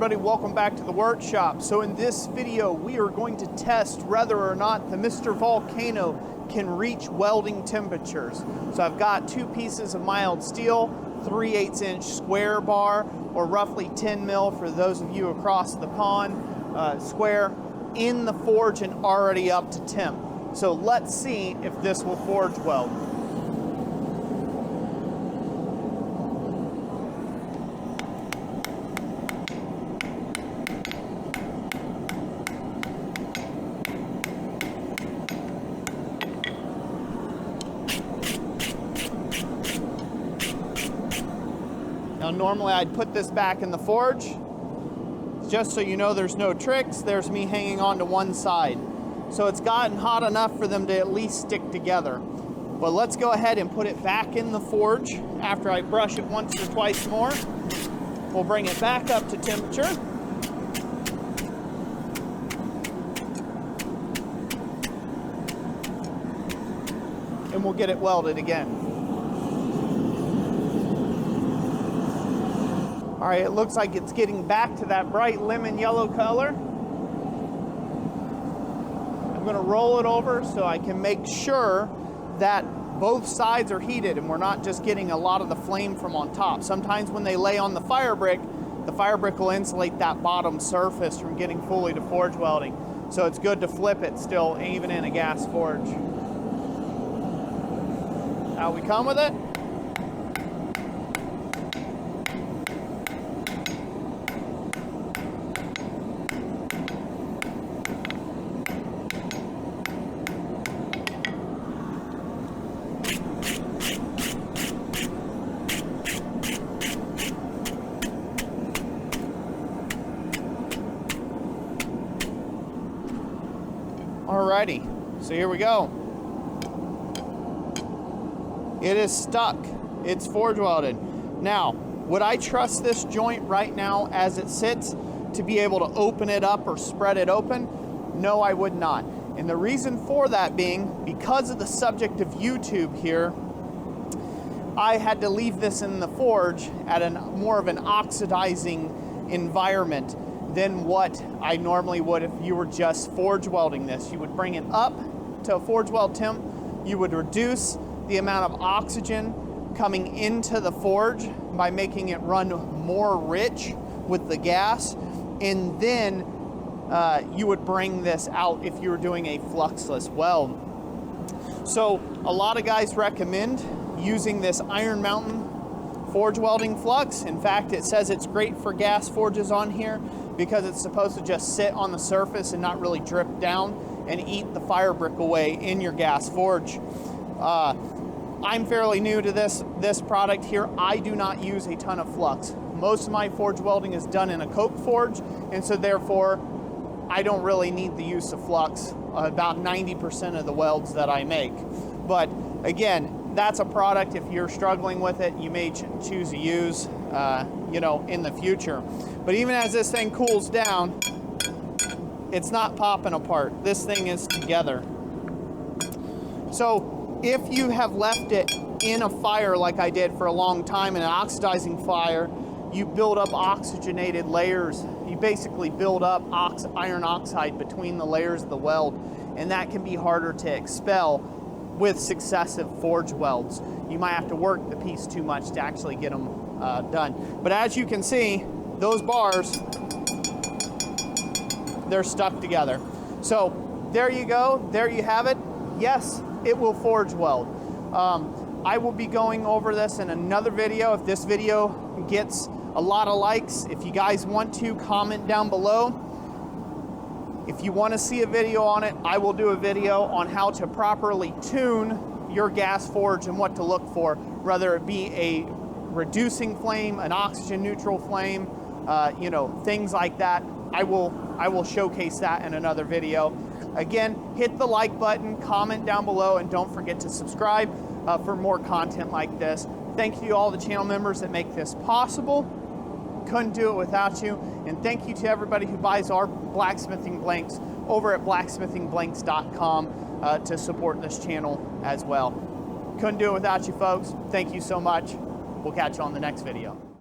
everybody, welcome back to the workshop. So in this video we are going to test whether or not the Mr. Volcano can reach welding temperatures. So I've got two pieces of mild steel, 3/8" square bar, or roughly 10 mil for those of you across the pond, square, in the forge and already up to temp. So let's see if this will forge weld. Now normally I'd put this back in the forge. Just so you know, there's no tricks. There's me hanging on to one side. So it's gotten hot enough for them to at least stick together. But let's go ahead and put it back in the forge after I brush it once or twice more. We'll bring it back up to temperature. And we'll get it welded again. All right, it looks like it's getting back to that bright lemon yellow color. I'm gonna roll it over so I can make sure that both sides are heated and we're not just getting a lot of the flame from on top. Sometimes when they lay on the fire brick will insulate that bottom surface from getting fully to forge welding. So it's good to flip it still, even in a gas forge. Out we come with it. Alrighty, so here we go. It is stuck. It's forge welded. Now, would I trust this joint right now as it sits to be able to open it up or spread it open? No, I would not. And the reason for that being, because of the subject of YouTube here, I had to leave this in the forge at more of an oxidizing environment than what I normally would if you were just forge welding this. You would bring it up to a forge weld temp, you would reduce the amount of oxygen coming into the forge by making it run more rich with the gas, and then you would bring this out if you were doing a fluxless weld. So a lot of guys recommend using this Iron Mountain forge welding flux. In fact, it says it's great for gas forges on here because it's supposed to just sit on the surface and not really drip down and eat the fire brick away in your gas forge. I'm fairly new to this product here. I do not use a ton of flux. Most of my forge welding is done in a coke forge, and so therefore I don't really need the use of flux about 90% of the welds that I make. But again, that's a product, if you're struggling with it, you may choose to use in the future. But even as this thing cools down, it's not popping apart. This thing is together. So if you have left it in a fire like I did for a long time, in an oxidizing fire, you build up oxygenated layers. You basically build up iron oxide between the layers of the weld, and that can be harder to expel with successive forge welds. You might have to work the piece too much to actually get them done. But as you can see, those bars, they're stuck together. So there you go, there you have it. Yes, it will forge weld. I will be going over this in another video. If this video gets a lot of likes, if you guys want to, comment down below. If you want to see a video on it, I will do a video on how to properly tune your gas forge and what to look for, whether it be a reducing flame, an oxygen neutral flame, things like that. I will showcase that in another video. Again, hit the like button, comment down below, and don't forget to subscribe for more content like this. Thank you to all the channel members that make this possible. Couldn't do it without you. And thank you to everybody who buys our blacksmithing blanks over at blacksmithingblanks.com to support this channel as well. Couldn't do it without you folks. Thank you so much. We'll catch you on the next video.